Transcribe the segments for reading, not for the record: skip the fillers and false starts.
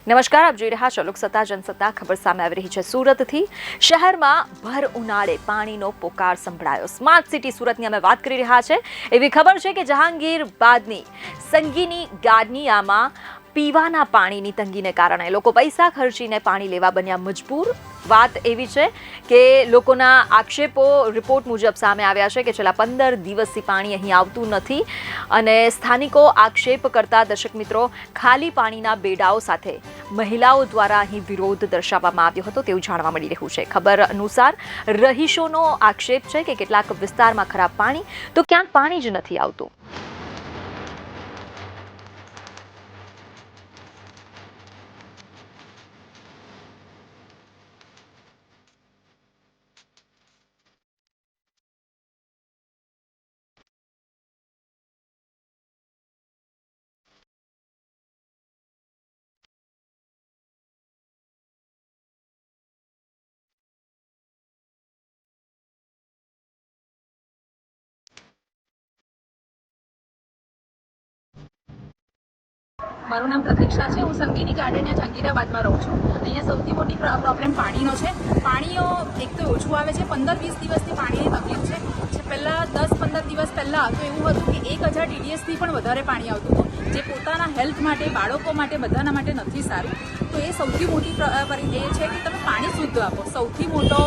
નમસ્કાર, આપ જોઈ રહ્યા છો લોકસત્તા જનસત્તા. ખબર સામે આવી રહી છે સુરતથી. શહેરમાં ભર ઉનાળે પાણીનો પોકાર સંભળાયો. સ્માર્ટ સિટી સુરતની અમે વાત કરી રહ્યા છે. એવી ખબર છે કે જહાંગીર બાદની સંગીની ગાર્નિયામાં પીવાના પાણીની તંગીને કારણે લોકો પૈસા ખર્ચીને પાણી લેવા બન્યા મજબૂર. વાત એવી છે કે લોકોના આક્ષેપો રિપોર્ટ મુજબ સામે આવ્યા છે કે છેલ્લા 15 દિવસથી પાણી અહીં આવતું નથી અને સ્થાનિકો આક્ષેપ કરતા દર્શક મિત્રો ખાલી પાણીના બેડાઓ સાથે મહિલાઓ દ્વારા અહીં વિરોધ દર્શાવવામાં આવ્યો હતો તેવું જાણવા મળી રહ્યું છે. ખબર અનુસાર રહીશોનો આક્ષેપ છે કે કેટલાક વિસ્તારમાં ખરાબ પાણી તો ક્યાંક પાણી જ નથી આવતું. મારું નામ પ્રતીક્ષા છે. હું સંગીની ગાર્ડનિયા જહાંગીરાબાદમાં રહું છું. અહીંયા સૌથી મોટી પ્રોબ્લેમ પાણીનો છે. પાણીઓ એક તો ઓછું આવે છે. 15-20 દિવસથી પાણીની તકલીફ છે. પહેલાં 10-15 દિવસ પહેલાં તો એવું હતું કે 1000 TDSથી પણ વધારે પાણી આવતું હતું, જે પોતાના હેલ્થ માટે, બાળકો માટે, બધાના માટે નથી સારું. તો એ સૌથી મોટી એ છે કે તમે પાણી શુદ્ધ આપો. સૌથી મોટો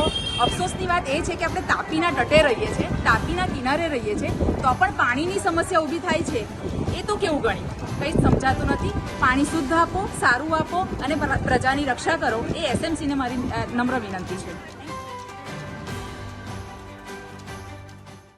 અફસોસની વાત એ છે કે આપણે તાપીના તટે રહીએ છીએ, તાપીના કિનારે રહીએ છીએ, તો પણ પાણીની સમસ્યા ઊભી થાય છે. એ તો કેવું ગણી કંઈ સમજાતું નથી. પાણી શુદ્ધ આપો, સારું આપો અને પ્રજાની રક્ષા કરો, એ SMCને મારી નમ્ર વિનંતી છે.